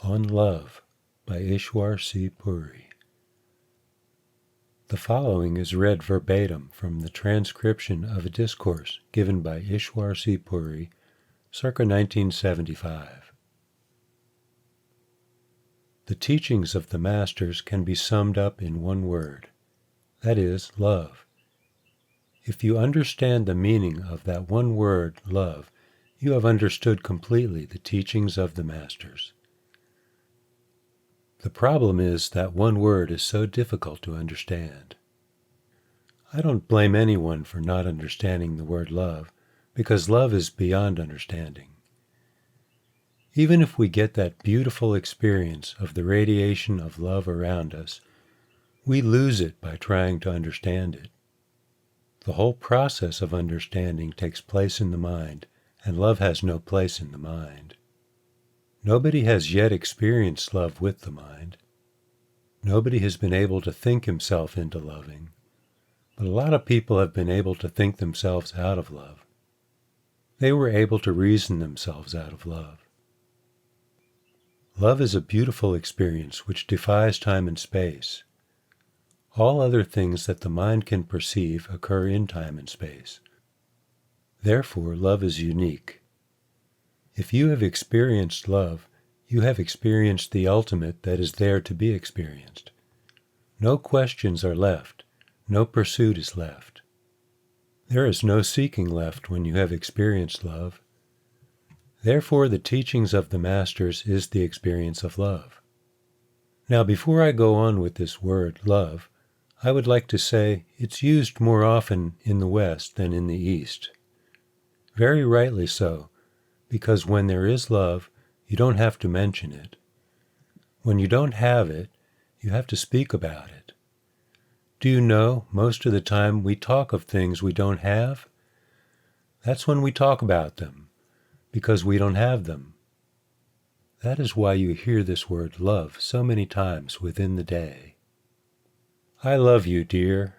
On Love by Ishwar Puri. The following is read verbatim from the transcription of a discourse given by Ishwar Puri, circa 1975. The teachings of the Masters can be summed up in one word, that is, love. If you understand the meaning of that one word, love, you have understood completely the teachings of the Masters. The problem is that one word is so difficult to understand. I don't blame anyone for not understanding the word love, because love is beyond understanding. Even if we get that beautiful experience of the radiation of love around us, we lose it by trying to understand it. The whole process of understanding takes place in the mind, and love has no place in the mind. Nobody has yet experienced love with the mind. Nobody has been able to think himself into loving, but a lot of people have been able to think themselves out of love. They were able to reason themselves out of love. Love is a beautiful experience which defies time and space. All other things that the mind can perceive occur in time and space. Therefore, love is unique. If you have experienced love, you have experienced the ultimate that is there to be experienced. No questions are left, no pursuit is left. There is no seeking left when you have experienced love. Therefore, the teachings of the Masters is the experience of love. Now, before I go on with this word, love, I would like to say it's used more often in the West than in the East. Very rightly so, because when there is love, you don't have to mention it. When you don't have it, you have to speak about it. Do you know, most of the time we talk of things we don't have? That's when we talk about them, because we don't have them. That is why you hear this word love so many times within the day. I love you, dear.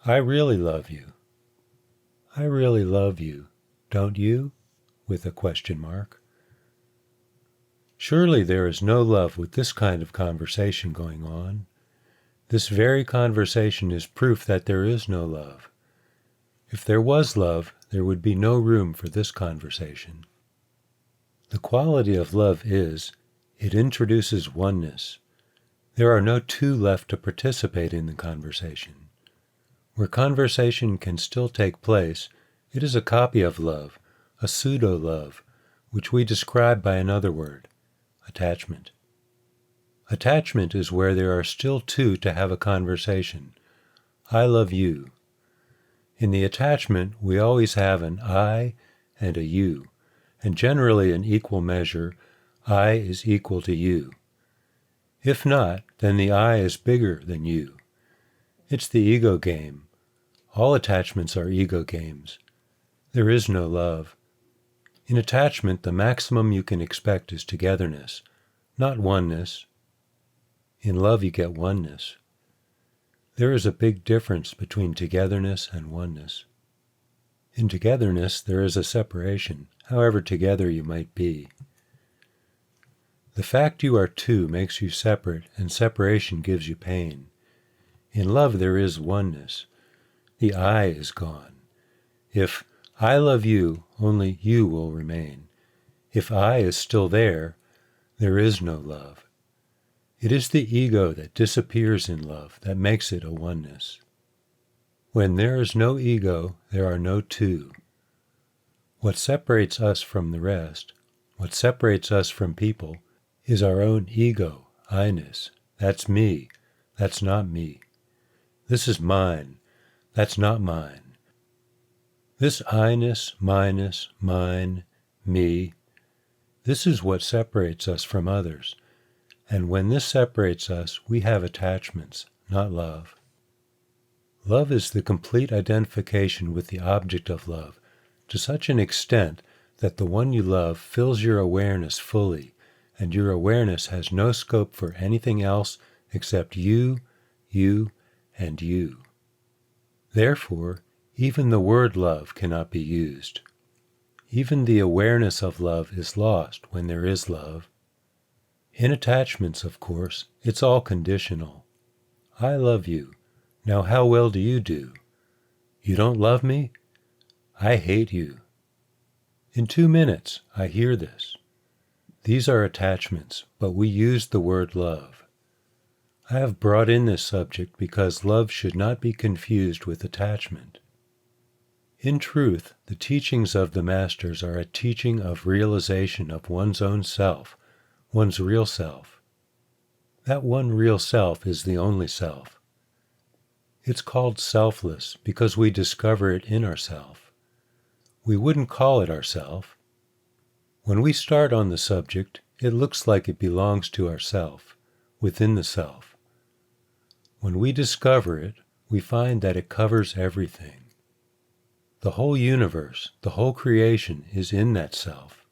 I really love you. I really love you, don't you? With a question mark. Surely there is no love with this kind of conversation going on. This very conversation is proof that there is no love. If there was love, there would be no room for this conversation. The quality of love is, it introduces oneness. There are no two left to participate in the conversation. Where conversation can still take place, it is a copy of love, a pseudo-love, which we describe by another word, attachment. Attachment is where there are still two to have a conversation. I love you. In the attachment, we always have an I and a you, and generally in equal measure, I is equal to you. If not, then the I is bigger than you. It's the ego game. All attachments are ego games. There is no love. In attachment, the maximum you can expect is togetherness, not oneness. In love, you get oneness. There is a big difference between togetherness and oneness. In togetherness, there is a separation, however together you might be. The fact you are two makes you separate, and separation gives you pain. In love, there is oneness. The I is gone. If I love you, only you will remain. If I is still there is no love. It is the ego that disappears in love that makes it a oneness. When there is no ego, there are no two. What separates us from the rest, what separates us from people, is our own ego, I-ness. That's me, that's not me. This is mine, that's not mine. This I-ness, mine-ness, mine, me, this is what separates us from others. And when this separates us, we have attachments, not love. Love is the complete identification with the object of love, to such an extent that the one you love fills your awareness fully, and your awareness has no scope for anything else except you, and you. Therefore, even the word love cannot be used. Even the awareness of love is lost when there is love. In attachments, of course, it's all conditional. I love you. Now how well do you do? You don't love me? I hate you. In 2 minutes, I hear this. These are attachments, but we use the word love. I have brought in this subject because love should not be confused with attachment. In truth, the teachings of the Masters are a teaching of realization of one's own self, one's real self. That one real self is the only self. It's called selfless because we discover it in ourself. We wouldn't call it ourself. When we start on the subject, it looks like it belongs to ourself, within the self. When we discover it, we find that it covers everything. The whole universe, the whole creation is in that self.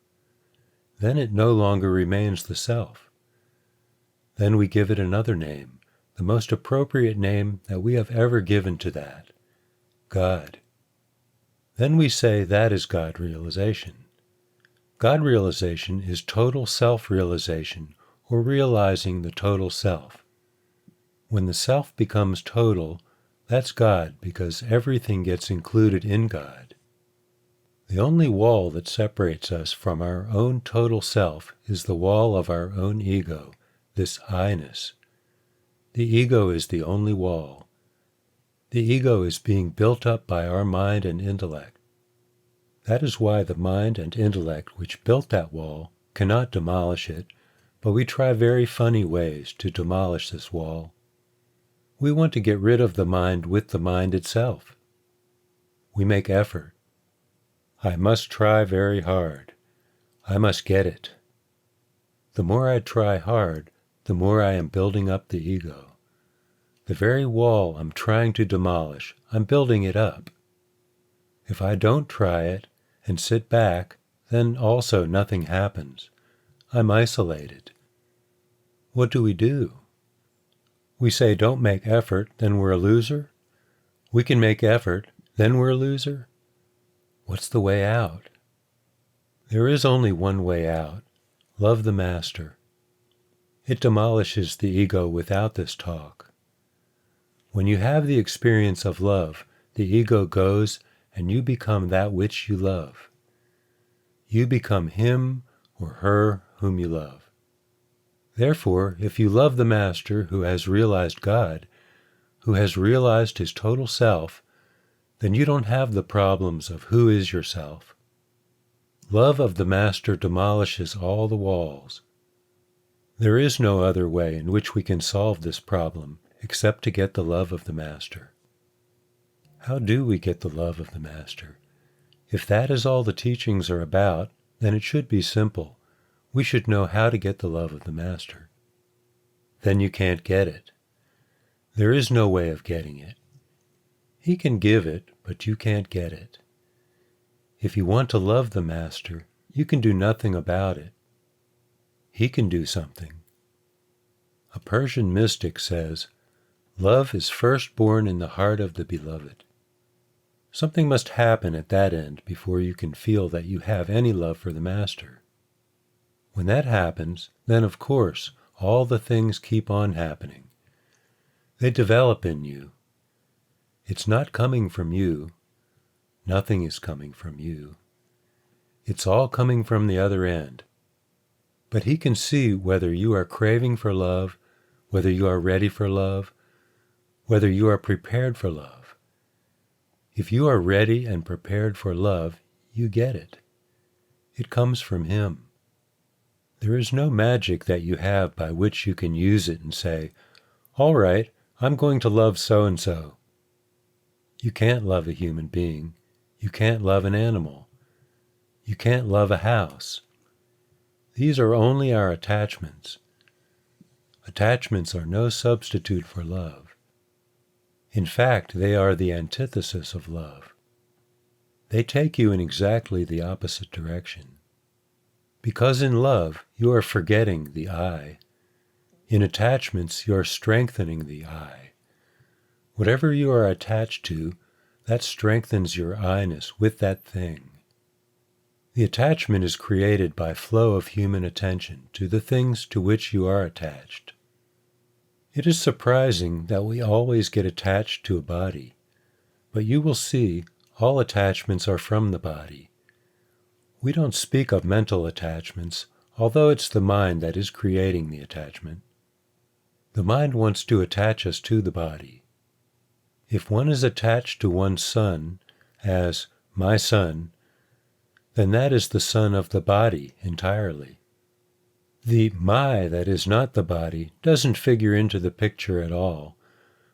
Then it no longer remains the self. Then we give it another name, the most appropriate name that we have ever given to that, God. Then we say that is God realization. God realization is total self-realization, or realizing the total self. When the self becomes total, that's God because everything gets included in God. The only wall that separates us from our own total self is the wall of our own ego, this I-ness. The ego is the only wall. The ego is being built up by our mind and intellect. That is why the mind and intellect which built that wall cannot demolish it, but we try very funny ways to demolish this wall. We want to get rid of the mind with the mind itself. We make effort. I must try very hard. I must get it. The more I try hard, the more I am building up the ego. The very wall I'm trying to demolish, I'm building it up. If I don't try it and sit back, then also nothing happens. I'm isolated. What do? We say don't make effort, then we're a loser? We can make effort, then we're a loser? What's the way out? There is only one way out. Love the Master. It demolishes the ego without this talk. When you have the experience of love, the ego goes and you become that which you love. You become him or her whom you love. Therefore, if you love the Master who has realized God, who has realized his total self, then you don't have the problems of who is yourself. Love of the Master demolishes all the walls. There is no other way in which we can solve this problem except to get the love of the Master. How do we get the love of the Master? If that is all the teachings are about, then it should be simple. We should know how to get the love of the Master. Then you can't get it. There is no way of getting it. He can give it, but you can't get it. If you want to love the Master, you can do nothing about it. He can do something. A Persian mystic says, "Love is first born in the heart of the beloved." Something must happen at that end before you can feel that you have any love for the Master. When that happens, then of course, all the things keep on happening. They develop in you. It's not coming from you. Nothing is coming from you. It's all coming from the other end. But he can see whether you are craving for love, whether you are ready for love, whether you are prepared for love. If you are ready and prepared for love, you get it. It comes from him. There is no magic that you have by which you can use it and say, "All right, I'm going to love so-and-so." You can't love a human being. You can't love an animal. You can't love a house. These are only our attachments. Attachments are no substitute for love. In fact, they are the antithesis of love. They take you in exactly the opposite direction. Because in love, you are forgetting the I. In attachments, you are strengthening the I. Whatever you are attached to, that strengthens your I-ness with that thing. The attachment is created by flow of human attention to the things to which you are attached. It is surprising that we always get attached to a body, but you will see all attachments are from the body. We don't speak of mental attachments, although it's the mind that is creating the attachment. The mind wants to attach us to the body. If one is attached to one's son as my son, then that is the son of the body entirely. The my that is not the body doesn't figure into the picture at all,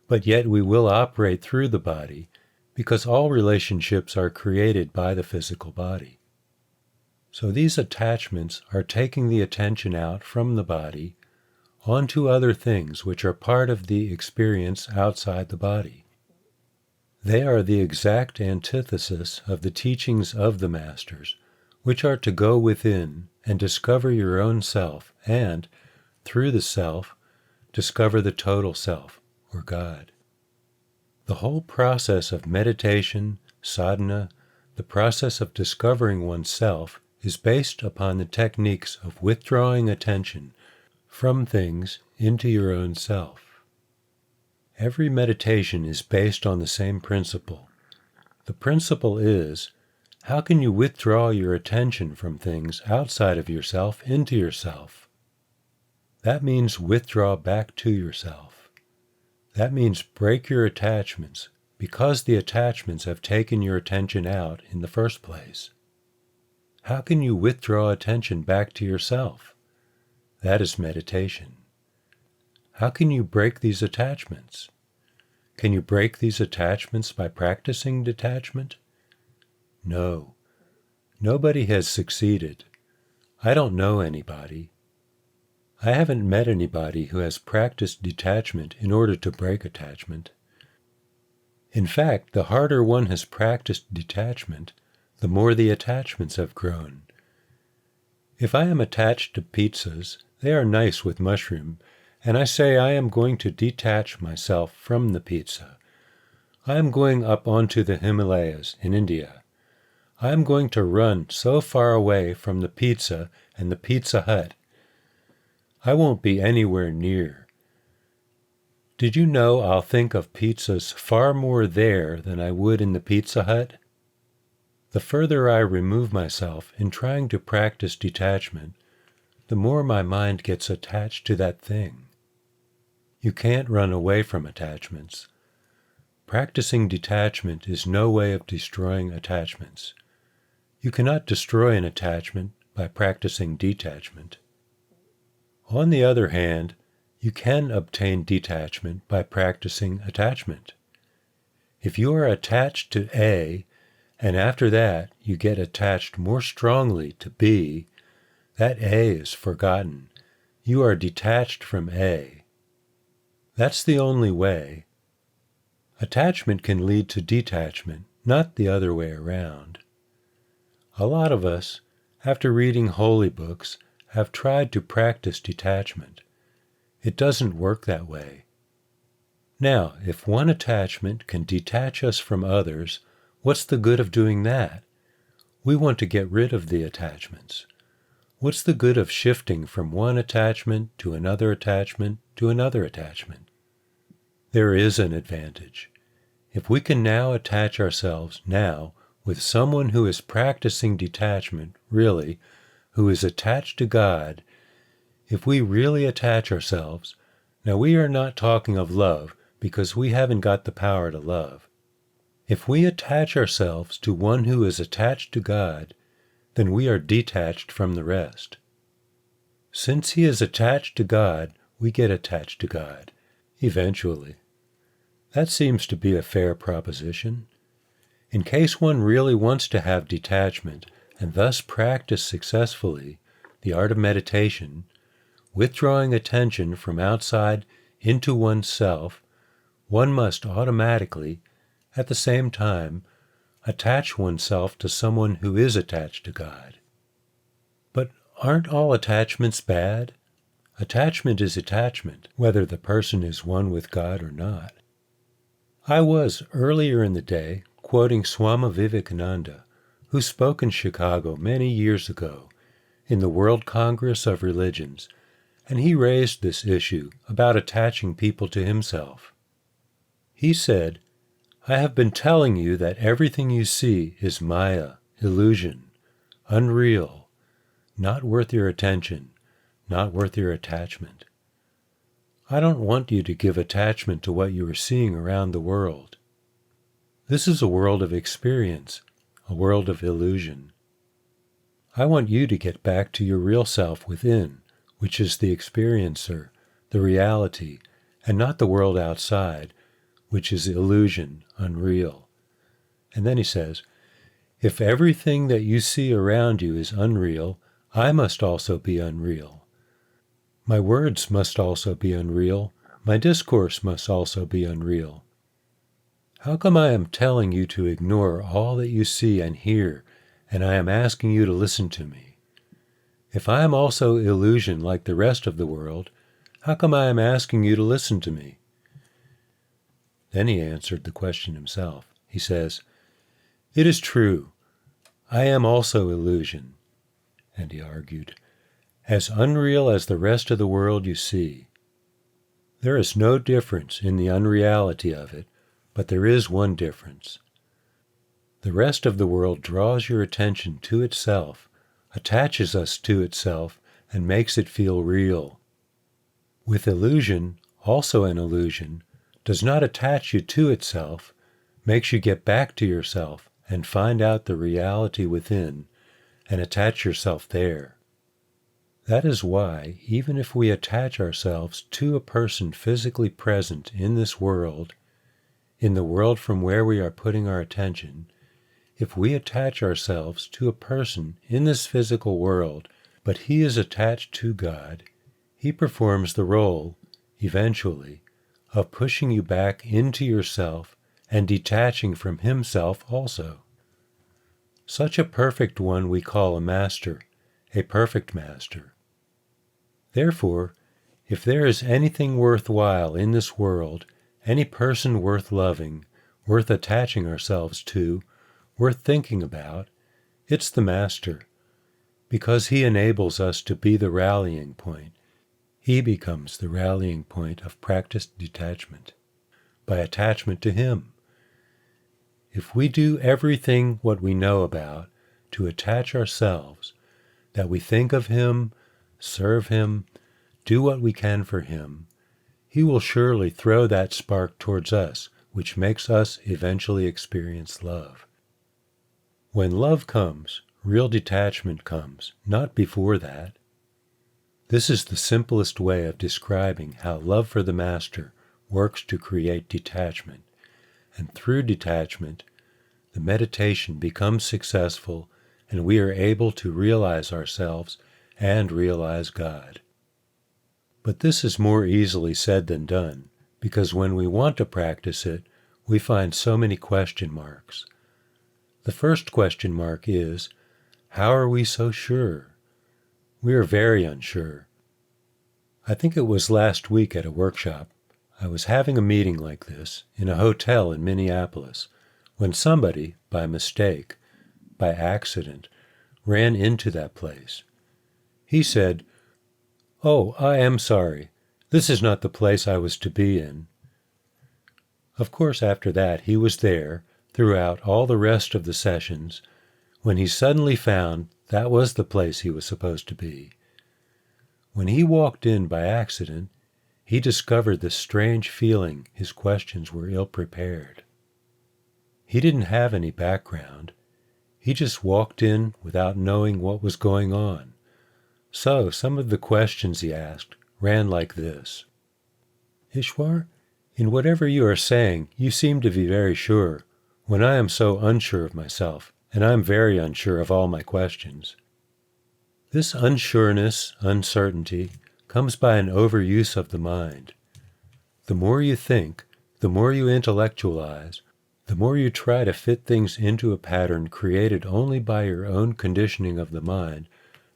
but yet we will operate through the body because all relationships are created by the physical body. So these attachments are taking the attention out from the body onto other things which are part of the experience outside the body. They are the exact antithesis of the teachings of the Masters, which are to go within and discover your own self and, through the self, discover the total self, or God. The whole process of meditation, sadhana, the process of discovering oneself is based upon the techniques of withdrawing attention from things into your own self. Every meditation is based on the same principle. The principle is, how can you withdraw your attention from things outside of yourself into yourself? That means withdraw back to yourself. That means break your attachments, because the attachments have taken your attention out in the first place. How can you withdraw attention back to yourself? That is meditation. How can you break these attachments? Can you break these attachments by practicing detachment? No. Nobody has succeeded. I don't know anybody. I haven't met anybody who has practiced detachment in order to break attachment. In fact, the harder one has practiced detachment, the more the attachments have grown. If I am attached to pizzas, they are nice with mushroom, and I say I am going to detach myself from the pizza. I am going up onto the Himalayas in India. I am going to run so far away from the pizza and the Pizza Hut. I won't be anywhere near. Did you know I'll think of pizzas far more there than I would in the Pizza Hut? The further I remove myself in trying to practice detachment, the more my mind gets attached to that thing. You can't run away from attachments. Practicing detachment is no way of destroying attachments. You cannot destroy an attachment by practicing detachment. On the other hand, you can obtain detachment by practicing attachment. If you are attached to A, and after that you get attached more strongly to B, that A is forgotten. You are detached from A. That's the only way. Attachment can lead to detachment, not the other way around. A lot of us, after reading holy books, have tried to practice detachment. It doesn't work that way. Now, if one attachment can detach us from others, what's the good of doing that? We want to get rid of the attachments. What's the good of shifting from one attachment to another attachment to another attachment? There is an advantage. If we can now attach ourselves now with someone who is practicing detachment, really, who is attached to God, if we really attach ourselves, now we are not talking of love because we haven't got the power to love. If we attach ourselves to one who is attached to God, then we are detached from the rest. Since he is attached to God, we get attached to God, eventually. That seems to be a fair proposition. In case one really wants to have detachment and thus practice successfully the art of meditation, withdrawing attention from outside into oneself, one must automatically, at the same time, attach oneself to someone who is attached to God. But aren't all attachments bad? Attachment is attachment, whether the person is one with God or not. I was, earlier in the day, quoting Swami Vivekananda, who spoke in Chicago many years ago in the World Congress of Religions, and he raised this issue about attaching people to himself. He said, "I have been telling you that everything you see is Maya, illusion, unreal, not worth your attention, not worth your attachment. I don't want you to give attachment to what you are seeing around the world. This is a world of experience, a world of illusion. I want you to get back to your real self within, which is the experiencer, the reality, and not the world outside, which is illusion, unreal." And then he says, "If everything that you see around you is unreal, I must also be unreal. My words must also be unreal. My discourse must also be unreal. How come I am telling you to ignore all that you see and hear, and I am asking you to listen to me? If I am also illusion like the rest of the world, how come I am asking you to listen to me?" Then he answered the question himself. He says, "It is true. I am also illusion." And he argued, "As unreal as the rest of the world you see. There is no difference in the unreality of it, but there is one difference. The rest of the world draws your attention to itself, attaches us to itself, and makes it feel real. With illusion, also an illusion, does not attach you to itself, makes you get back to yourself and find out the reality within, and attach yourself there. That is why, even if we attach ourselves to a person physically present in this world, in the world from where we are putting our attention, if we attach ourselves to a person in this physical world, but he is attached to God, he performs the role, eventually, of pushing you back into yourself and detaching from himself also. Such a perfect one we call a master, a perfect master. Therefore, if there is anything worthwhile in this world, any person worth loving, worth attaching ourselves to, worth thinking about, it's the Master, because he enables us to be the rallying point. He becomes the rallying point of practiced detachment, by attachment to him. If we do everything what we know about to attach ourselves, that we think of him, serve him, do what we can for him, he will surely throw that spark towards us, which makes us eventually experience love. When love comes, real detachment comes, not before that. This is the simplest way of describing how love for the Master works to create detachment, and through detachment, the meditation becomes successful and we are able to realize ourselves and realize God. But this is more easily said than done, because when we want to practice it, we find so many question marks. The first question mark is, how are we so sure? We are very unsure. I think it was last week at a workshop. I was having a meeting like this in a hotel in Minneapolis when somebody, by mistake, by accident, ran into that place. He said, "Oh, I am sorry. This is not the place I was to be in." Of course, after that, he was there throughout all the rest of the sessions when he suddenly found that was the place he was supposed to be. When he walked in by accident, he discovered this strange feeling his questions were ill-prepared. He didn't have any background. He just walked in without knowing what was going on. So some of the questions he asked ran like this. "Ishwar, in whatever you are saying, you seem to be very sure, when I am so unsure of myself, and I am very unsure of all my questions. This unsureness, uncertainty, comes by an overuse of the mind. The more you think, the more you intellectualize, the more you try to fit things into a pattern created only by your own conditioning of the mind,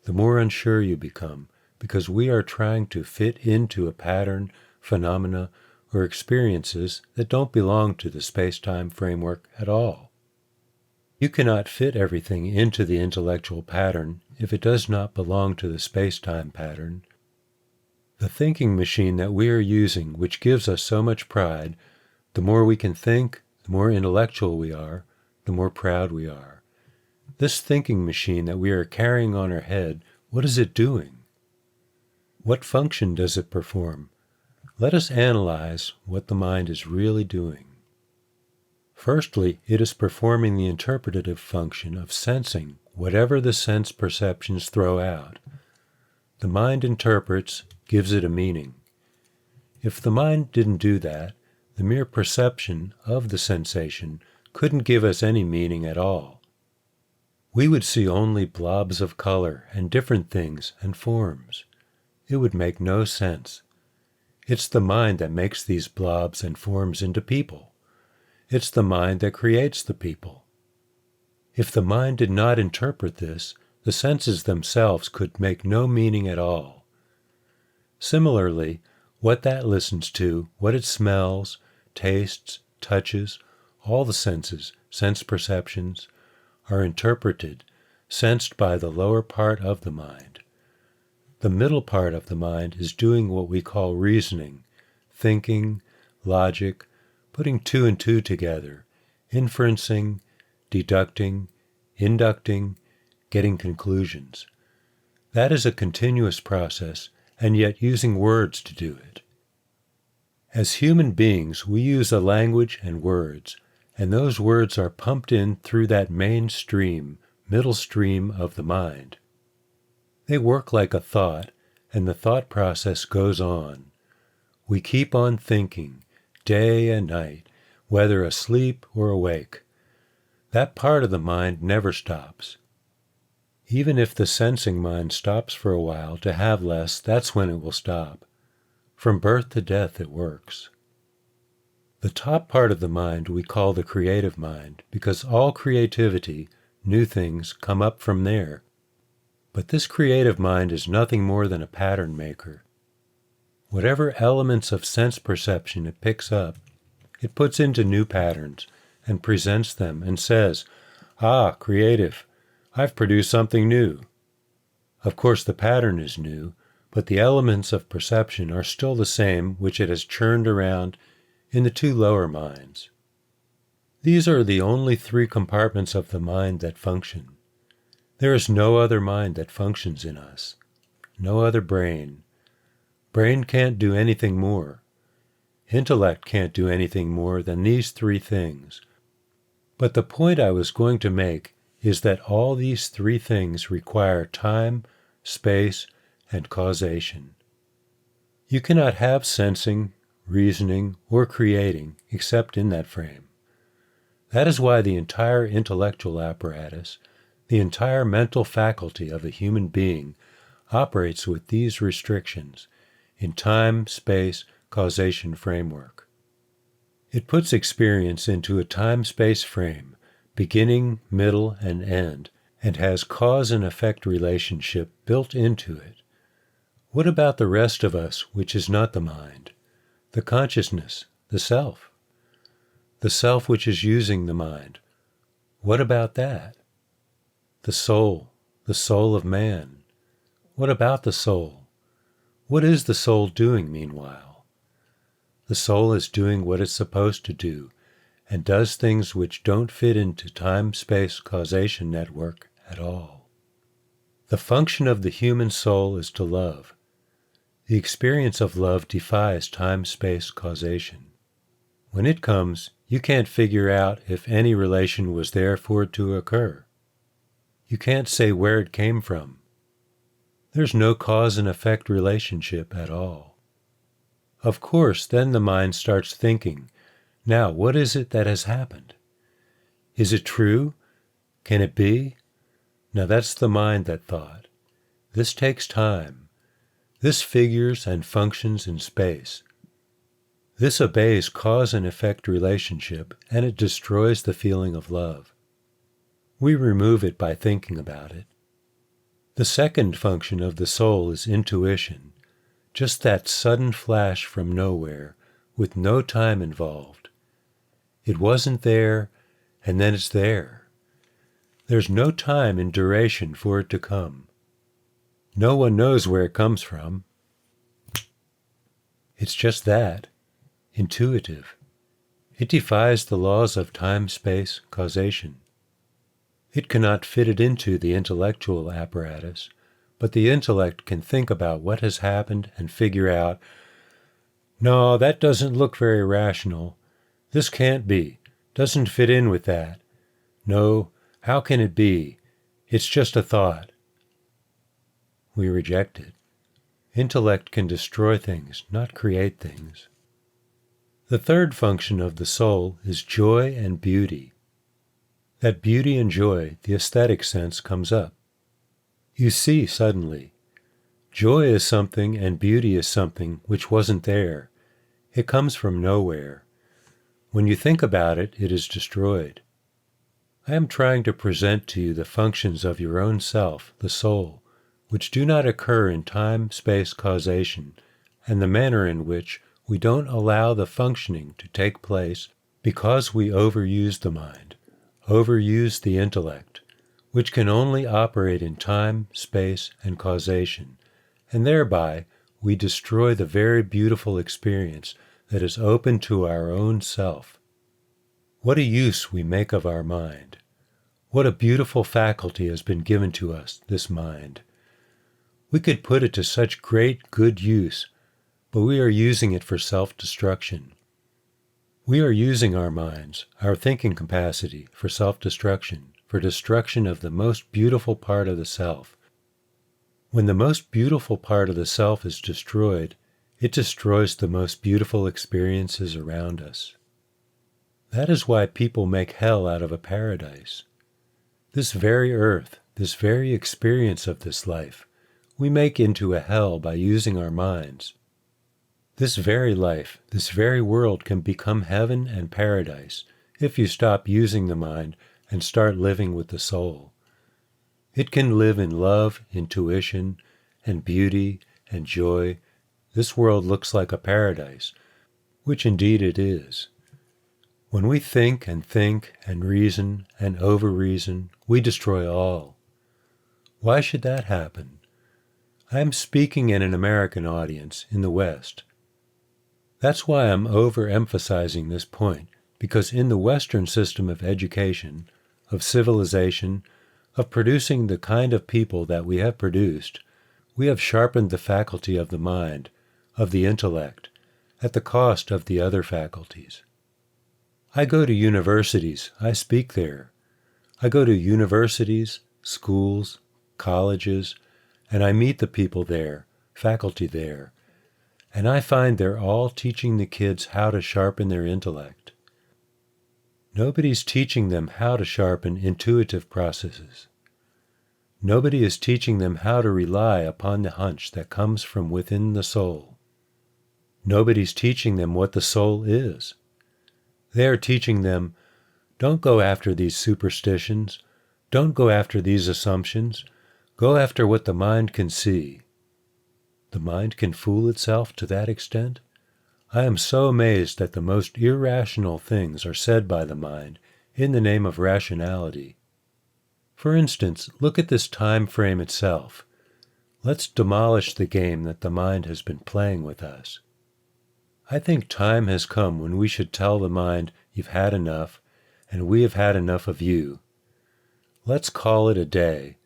the more unsure you become, because we are trying to fit into a pattern, phenomena, or experiences that don't belong to the space-time framework at all. You cannot fit everything into the intellectual pattern if it does not belong to the space-time pattern. The thinking machine that we are using, which gives us so much pride, the more we can think, the more intellectual we are, the more proud we are. This thinking machine that we are carrying on our head, what is it doing? What function does it perform? Let us analyze what the mind is really doing. Firstly, it is performing the interpretative function of sensing whatever the sense perceptions throw out. The mind interprets, gives it a meaning. If the mind didn't do that, the mere perception of the sensation couldn't give us any meaning at all. We would see only blobs of color and different things and forms. It would make no sense. It's the mind that makes these blobs and forms into people. It's the mind that creates the people. If the mind did not interpret this, the senses themselves could make no meaning at all. Similarly, what that listens to, what it smells, tastes, touches, all the senses, sense perceptions, are interpreted, sensed by the lower part of the mind. The middle part of the mind is doing what we call reasoning, thinking, logic, putting two and two together, inferencing, deducting, inducting, getting conclusions. That is a continuous process, and yet using words to do it. As human beings, we use a language and words, and those words are pumped in through that main stream, middle stream of the mind. They work like a thought, and the thought process goes on. We keep on thinking, day and night, whether asleep or awake. That part of the mind never stops. Even if the sensing mind stops for a while to have less, that's when it will stop. From birth to death it works. The top part of the mind we call the creative mind, because all creativity, new things, come up from there. But this creative mind is nothing more than a pattern maker. Whatever elements of sense perception it picks up, it puts into new patterns and presents them and says, "Ah, creative, I've produced something new." Of course the pattern is new, but the elements of perception are still the same which it has churned around in the two lower minds. These are the only three compartments of the mind that function. There is no other mind that functions in us, no other brain. Brain can't do anything more. Intellect can't do anything more than these three things. But the point I was going to make is that all these three things require time, space, and causation. You cannot have sensing, reasoning, or creating except in that frame. That is why the entire intellectual apparatus, the entire mental faculty of a human being, operates with these restrictions in time, space, causation framework. It puts experience into a time-space frame, beginning, middle, and end, and has cause and effect relationship built into it. What about the rest of us, which is not the mind? The consciousness, the self? The self which is using the mind. What about that? The soul of man. What about the soul? What is the soul doing meanwhile? The soul is doing what it's supposed to do, and does things which don't fit into time-space causation network at all. The function of the human soul is to love. The experience of love defies time-space causation. When it comes, you can't figure out if any relation was there for it to occur. You can't say where it came from. There's no cause and effect relationship at all. Of course, then the mind starts thinking, now what is it that has happened? Is it true? Can it be? Now that's the mind that thought. This takes time. This figures and functions in space. This obeys cause and effect relationship, and it destroys the feeling of love. We remove it by thinking about it. The second function of the soul is intuition, just that sudden flash from nowhere, with no time involved. It wasn't there, and then it's there. There's no time in duration for it to come. No one knows where it comes from. It's just that, intuitive. It defies the laws of time-space causation. It cannot fit it into the intellectual apparatus, but the intellect can think about what has happened and figure out, no, that doesn't look very rational. This can't be. Doesn't fit in with that. No, how can it be? It's just a thought. We reject it. Intellect can destroy things, not create things. The third function of the soul is joy and beauty. That beauty and joy, the aesthetic sense, comes up. You see suddenly. Joy is something and beauty is something which wasn't there. It comes from nowhere. When you think about it, it is destroyed. I am trying to present to you the functions of your own self, the soul, which do not occur in time-space causation, and the manner in which we don't allow the functioning to take place because we overuse the mind, overuse the intellect, which can only operate in time, space, and causation, and thereby we destroy the very beautiful experience that is open to our own self. What a use we make of our mind. What a beautiful faculty has been given to us, this mind. We could put it to such great good use, but we are using it for self-destruction. We are using our minds, our thinking capacity, for self-destruction, for destruction of the most beautiful part of the self. When the most beautiful part of the self is destroyed, it destroys the most beautiful experiences around us. That is why people make hell out of a paradise. This very earth, this very experience of this life, we make into a hell by using our minds. This very life, this very world can become heaven and paradise if you stop using the mind and start living with the soul. It can live in love, intuition, and beauty and joy. This world looks like a paradise, which indeed it is. When we think and reason and over-reason, we destroy all. Why should that happen? I am speaking in an American audience in the West. That's why I'm overemphasizing this point, because in the Western system of education, of civilization, of producing the kind of people that we have produced, we have sharpened the faculty of the mind, of the intellect, at the cost of the other faculties. I go to universities, I speak there. I go to universities, schools, colleges, and I meet the people there, faculty there, and I find they're all teaching the kids how to sharpen their intellect. Nobody's teaching them how to sharpen intuitive processes. Nobody is teaching them how to rely upon the hunch that comes from within the soul. Nobody's teaching them what the soul is. They are teaching them, don't go after these superstitions, don't go after these assumptions, go after what the mind can see. The mind can fool itself to that extent? I am so amazed that the most irrational things are said by the mind in the name of rationality. For instance, look at this time frame itself. Let's demolish the game that the mind has been playing with us. I think time has come when we should tell the mind, you've had enough, and we have had enough of you. Let's call it a day.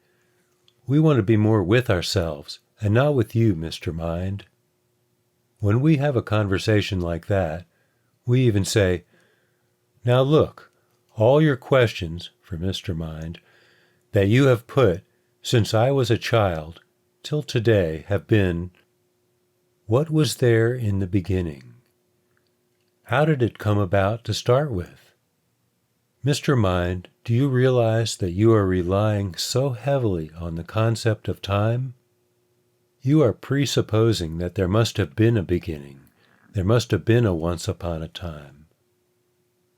We want to be more with ourselves, and not with you, Mr. Mind. When we have a conversation like that, we even say, now look, all your questions, for Mr. Mind, that you have put since I was a child till today have been, what was there in the beginning? How did it come about to start with? Mr. Mind, do you realize that you are relying so heavily on the concept of time? You are presupposing that there must have been a beginning, there must have been a once upon a time.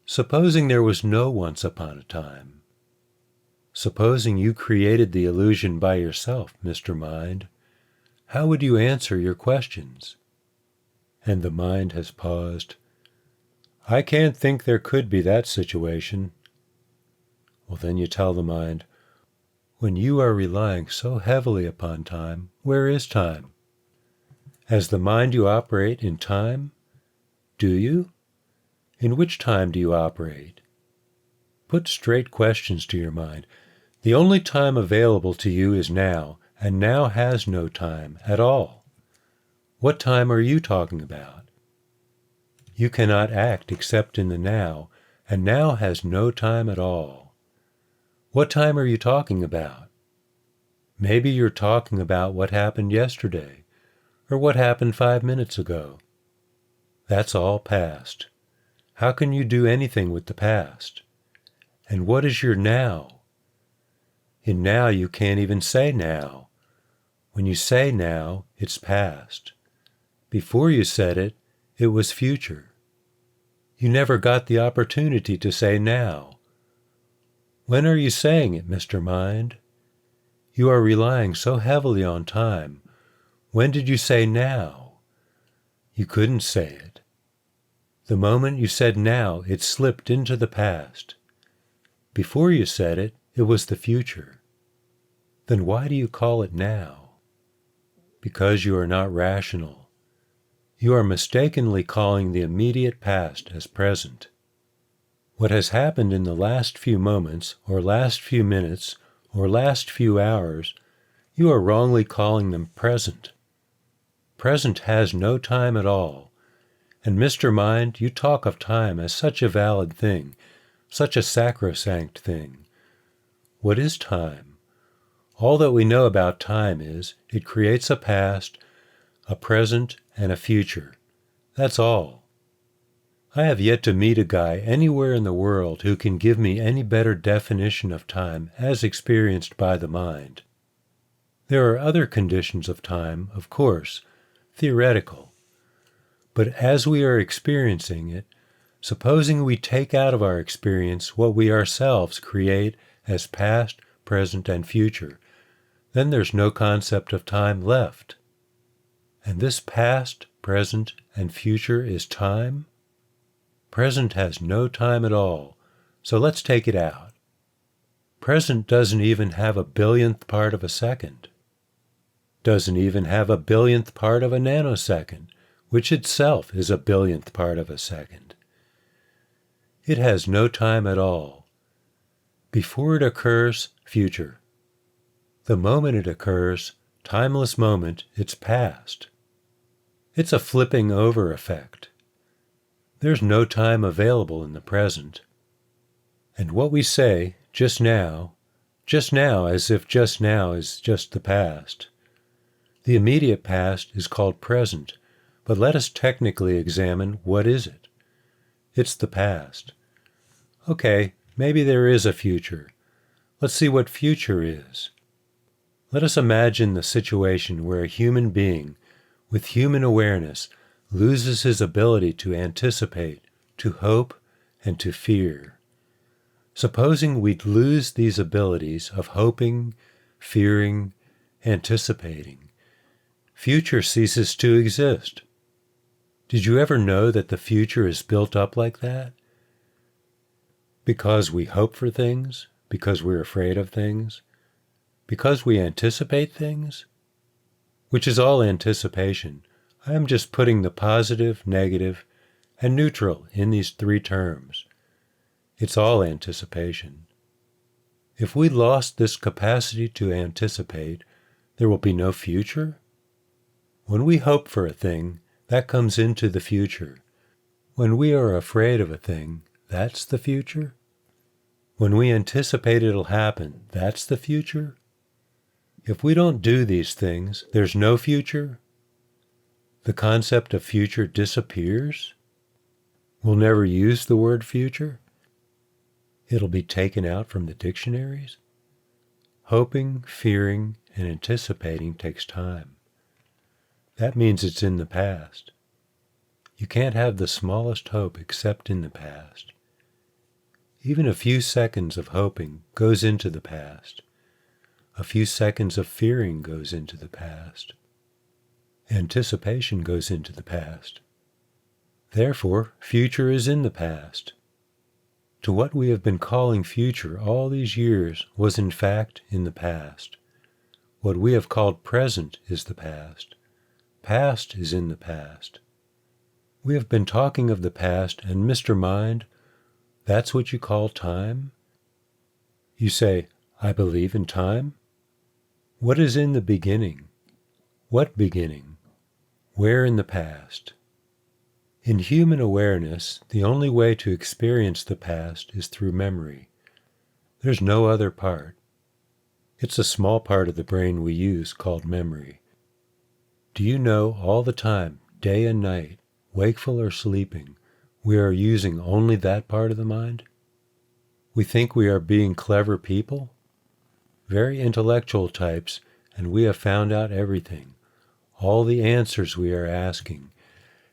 Supposing there was no once upon a time. Supposing you created the illusion by yourself, Mr. Mind, how would you answer your questions? And the mind has paused. I can't think there could be that situation. Well, then you tell the mind, When you are relying so heavily upon time, where is time? As the mind you operate in time? Do you? In which time do you operate? Put straight questions to your mind. The only time available to you is now, and now has no time at all. What time are you talking about? You cannot act except in the now, and now has no time at all. What time are you talking about? Maybe you're talking about what happened yesterday, or what happened 5 minutes ago. That's all past. How can you do anything with the past? And what is your now? In now you can't even say now. When you say now, it's past. Before you said it, it was future. You never got the opportunity to say now. When are you saying it, Mr. Mind? You are relying so heavily on time. When did you say now? You couldn't say it. The moment you said now, it slipped into the past. Before you said it, it was the future. Then why do you call it now? Because you are not rational. You are mistakenly calling the immediate past as present. What has happened in the last few moments, or last few minutes, or last few hours, you are wrongly calling them present. Present has no time at all. And Mr. Mind, you talk of time as such a valid thing, such a sacrosanct thing. What is time? All that we know about time is it creates a past, a present, and a future. That's all. I have yet to meet a guy anywhere in the world who can give me any better definition of time as experienced by the mind. There are other conditions of time, of course, theoretical. But as we are experiencing it, supposing we take out of our experience what we ourselves create as past, present, and future, then there's no concept of time left. And this past, present, and future is time? Present has no time at all, so let's take it out. Present doesn't even have a billionth part of a second. Doesn't even have a billionth part of a nanosecond, which itself is a billionth part of a second. It has no time at all. Before it occurs, future. The moment it occurs, timeless moment, it's past. It's a flipping over effect. There's no time available in the present. And what we say, just now as if just now is just the past. The immediate past is called present, but let us technically examine what is it. It's the past. Okay, maybe there is a future. Let's see what future is. Let us imagine the situation where a human being, with human awareness, loses his ability to anticipate, to hope, and to fear. Supposing we'd lose these abilities of hoping, fearing, anticipating. Future ceases to exist. Did you ever know that the future is built up like that? Because we hope for things, because we're afraid of things, because we anticipate things? Which is all anticipation. I am just putting the positive, negative, and neutral in these three terms. It's all anticipation. If we lost this capacity to anticipate, there will be no future? When we hope for a thing, that comes into the future. When we are afraid of a thing, that's the future? When we anticipate it'll happen, that's the future? If we don't do these things, there's no future? The concept of future disappears? We'll never use the word future? It'll be taken out from the dictionaries? Hoping, fearing, and anticipating takes time. That means it's in the past. You can't have the smallest hope except in the past. Even a few seconds of hoping goes into the past. A few seconds of fearing goes into the past. Anticipation goes into the past. Therefore, future is in the past. to what we have been calling future all these years was in fact in the past. What we have called present is the past. Past is in the past. We have been talking of the past, and Mr. Mind, that's what you call time? You say, I believe in time? What is in the beginning? What beginning? Where in the past? In human awareness, the only way to experience the past is through memory. There's no other part. It's a small part of the brain we use called memory. Do you know all the time, day and night, wakeful or sleeping, we are using only that part of the mind? We think we are being clever people? Very intellectual types, and we have found out everything, all the answers we are asking,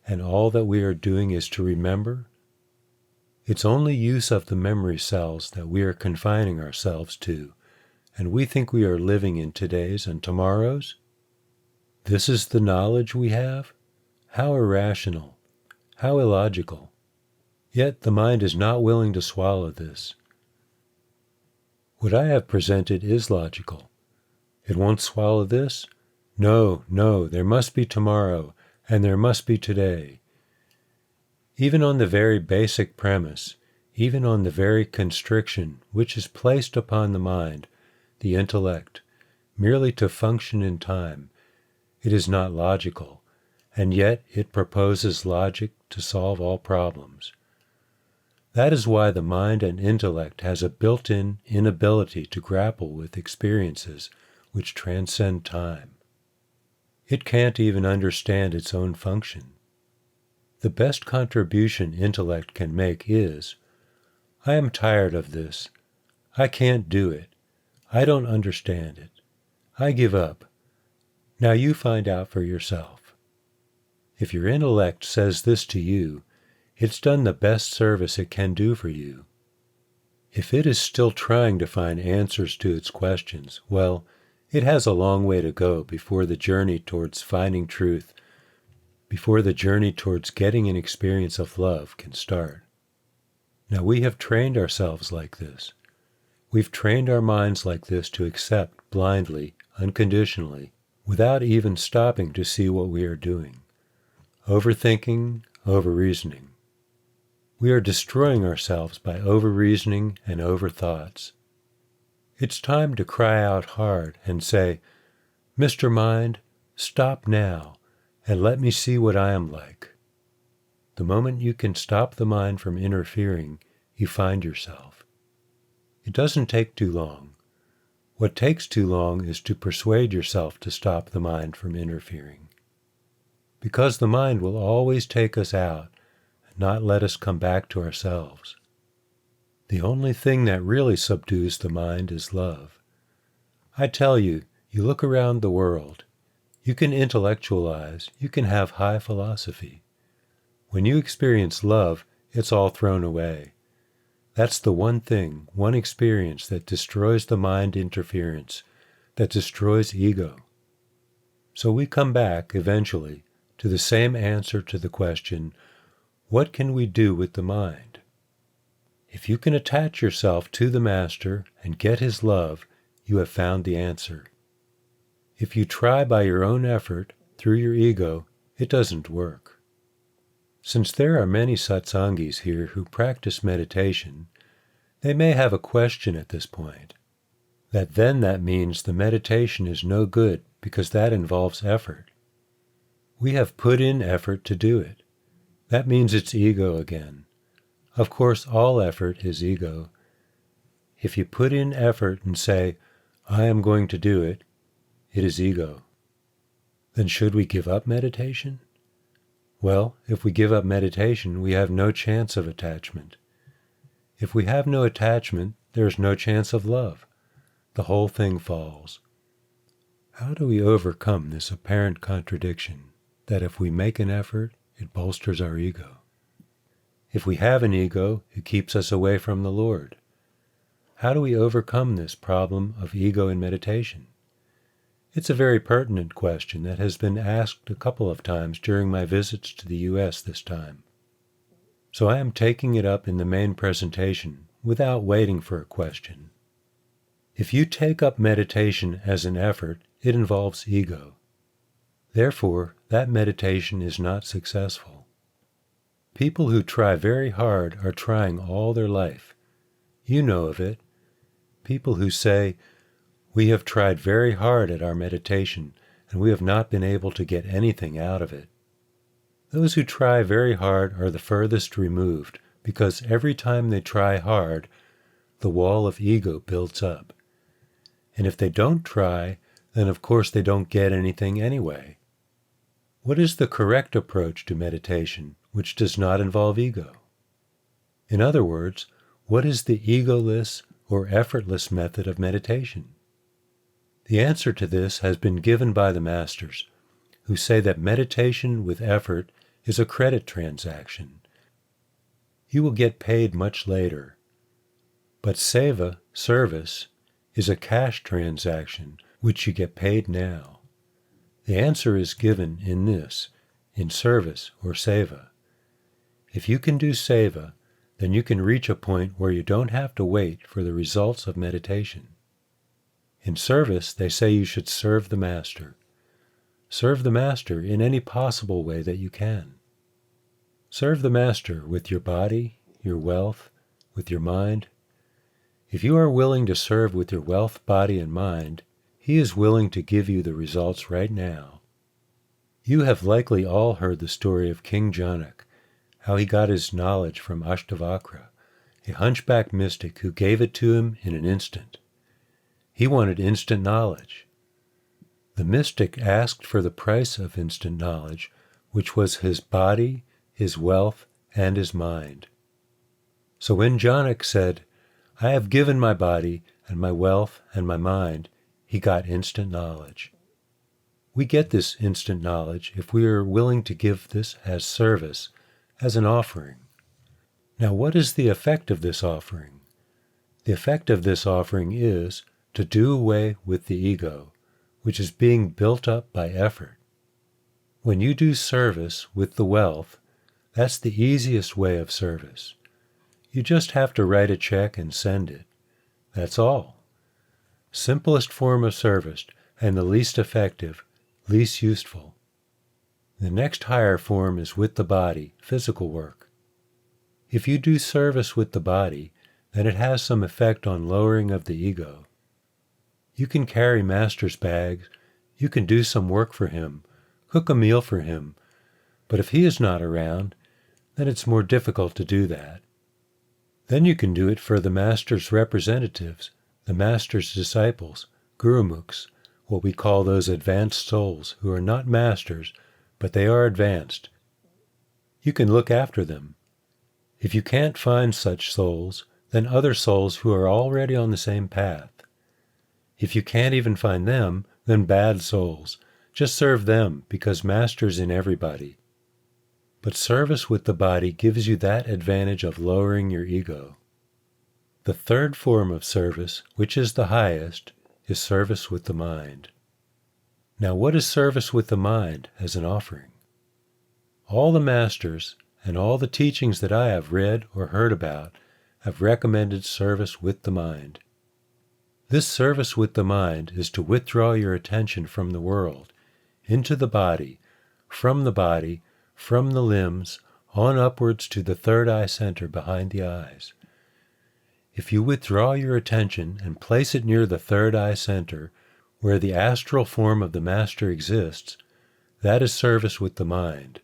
and all that we are doing is to remember? It's only use of the memory cells that we are confining ourselves to, and we think we are living in today's and tomorrow's? This is the knowledge we have? How irrational, how illogical. Yet the mind is not willing to swallow this. What I have presented is logical. It won't swallow this? No, no, there must be tomorrow, and there must be today. Even on the very basic premise, even on the very constriction which is placed upon the mind, the intellect, merely to function in time, it is not logical, and yet it proposes logic to solve all problems. That is why the mind and intellect has a built-in inability to grapple with experiences which transcend time. It can't even understand its own function. The best contribution intellect can make is, I am tired of this. I can't do it. I don't understand it. I give up. Now you find out for yourself. If your intellect says this to you, it's done the best service it can do for you. If it is still trying to find answers to its questions, well, it has a long way to go before the journey towards finding truth, before the journey towards getting an experience of love can start. Now we have trained ourselves like this. We've trained our minds like this to accept blindly, unconditionally, without even stopping to see what we are doing. Overthinking, over-reasoning. We are destroying ourselves by over-reasoning and over-thoughts. It's time to cry out hard and say, Mr. Mind, stop now, and let me see what I am like. The moment you can stop the mind from interfering, you find yourself. It doesn't take too long. What takes too long is to persuade yourself to stop the mind from interfering. Because the mind will always take us out and not let us come back to ourselves. The only thing that really subdues the mind is love. I tell you, you look around the world. You can intellectualize, you can have high philosophy. When you experience love, it's all thrown away. That's the one thing, one experience that destroys the mind interference, that destroys ego. So we come back, eventually, to the same answer to the question, what can we do with the mind? If you can attach yourself to the Master and get his love, you have found the answer. If you try by your own effort, through your ego, it doesn't work. Since there are many satsangis here who practice meditation, they may have a question at this point. That means the meditation is no good because that involves effort. We have put in effort to do it. That means it's ego again. Of course, all effort is ego. If you put in effort and say, I am going to do it, it is ego. Then should we give up meditation? Well, if we give up meditation, we have no chance of attachment. If we have no attachment, there is no chance of love. The whole thing falls. How do we overcome this apparent contradiction, that if we make an effort, it bolsters our ego? If we have an ego, it keeps us away from the Lord. How do we overcome this problem of ego in meditation? It's a very pertinent question that has been asked a couple of times during my visits to the U.S. this time. So I am taking it up in the main presentation without waiting for a question. If you take up meditation as an effort, it involves ego. Therefore, that meditation is not successful. People who try very hard are trying all their life. You know of it. People who say, "We have tried very hard at our meditation, and we have not been able to get anything out of it." Those who try very hard are the furthest removed, because every time they try hard, the wall of ego builds up. And if they don't try, then of course they don't get anything anyway. What is the correct approach to meditation, which does not involve ego? In other words, what is the egoless or effortless method of meditation? The answer to this has been given by the masters, who say that meditation with effort is a credit transaction. You will get paid much later. But seva, service, is a cash transaction, which you get paid now. The answer is given in this, in service or seva. If you can do seva, then you can reach a point where you don't have to wait for the results of meditation. In service, they say you should serve the master. Serve the master in any possible way that you can. Serve the master with your body, your wealth, with your mind. If you are willing to serve with your wealth, body, and mind, he is willing to give you the results right now. You have likely all heard the story of King Janak, how he got his knowledge from Ashtavakra, a hunchback mystic who gave it to him in an instant. He wanted instant knowledge. The mystic asked for the price of instant knowledge, which was his body, his wealth, and his mind. So when Janak said, "I have given my body and my wealth and my mind," he got instant knowledge. We get this instant knowledge if we are willing to give this as service, as an offering. Now, what is the effect of this offering? The effect of this offering is to do away with the ego, which is being built up by effort. When you do service with the wealth, that's the easiest way of service. You just have to write a check and send it. That's all. Simplest form of service and the least effective, least useful. The next higher form is with the body, physical work. If you do service with the body, then it has some effect on lowering of the ego. You can carry master's bags, you can do some work for him, cook a meal for him, but if he is not around, then it's more difficult to do that. Then you can do it for the master's representatives, the master's disciples, gurumukhs, what we call those advanced souls who are not masters, but they are advanced. You can look after them. If you can't find such souls, then other souls who are already on the same path. If you can't even find them, then bad souls. Just serve them, because master's in everybody. But service with the body gives you that advantage of lowering your ego. The third form of service, which is the highest, is service with the mind. Now, what is service with the mind as an offering? All the masters and all the teachings that I have read or heard about have recommended service with the mind. This service with the mind is to withdraw your attention from the world, into the body, from the limbs, on upwards to the third eye center behind the eyes. If you withdraw your attention and place it near the third eye center, where the astral form of the master exists, that is service with the mind.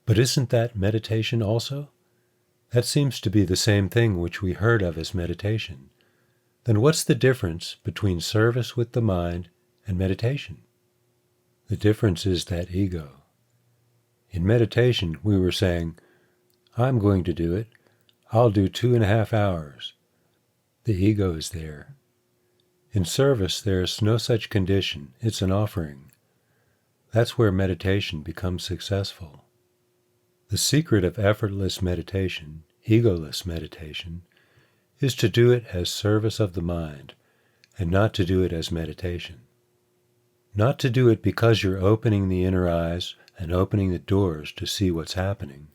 But isn't that meditation also? That seems to be the same thing which we heard of as meditation. Then what's the difference between service with the mind and meditation? The difference is that ego. In meditation, we were saying, "I'm going to do it. I'll do 2.5 hours. The ego is there. In service, there is no such condition. It's an offering. That's where meditation becomes successful. The secret of effortless meditation, egoless meditation, is to do it as service of the mind, and not to do it as meditation. Not to do it because you're opening the inner eyes and opening the doors to see what's happening.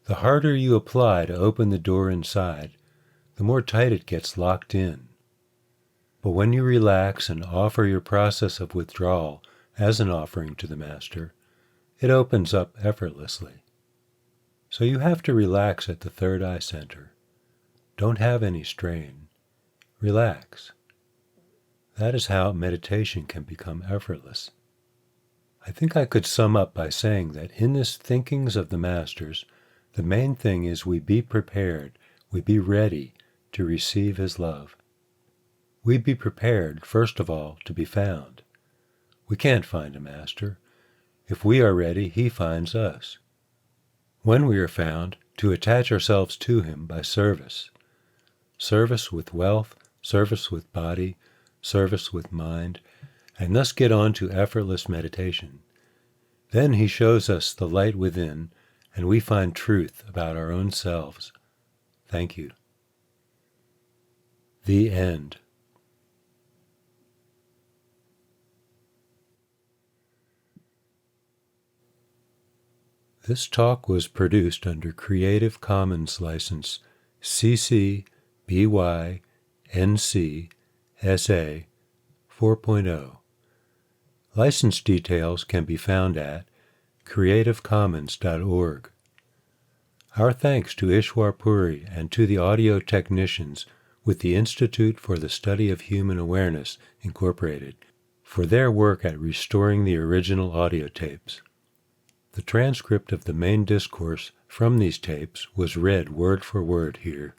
The harder you apply to open the door inside, the more tight it gets locked in. But when you relax and offer your process of withdrawal as an offering to the Master, it opens up effortlessly. So you have to relax at the third eye center. Don't have any strain. Relax. That is how meditation can become effortless. I think I could sum up by saying that in this thinkings of the Masters, the main thing is we be prepared, we be ready to receive His love. We be prepared, first of all, to be found. We can't find a Master. If we are ready, He finds us. When we are found, to attach ourselves to Him by service. Service with wealth, service with body, service with mind, and thus get on to effortless meditation. Then He shows us the light within, and we find truth about our own selves. Thank you. The end. This talk was produced under Creative Commons license CC BY NC SA 4.0. License details can be found at creativecommons.org. Our thanks to Ishwar Puri and to the audio technicians with the Institute for the Study of Human Awareness, Incorporated, for their work at restoring the original audio tapes. The transcript of the main discourse from these tapes was read word for word here.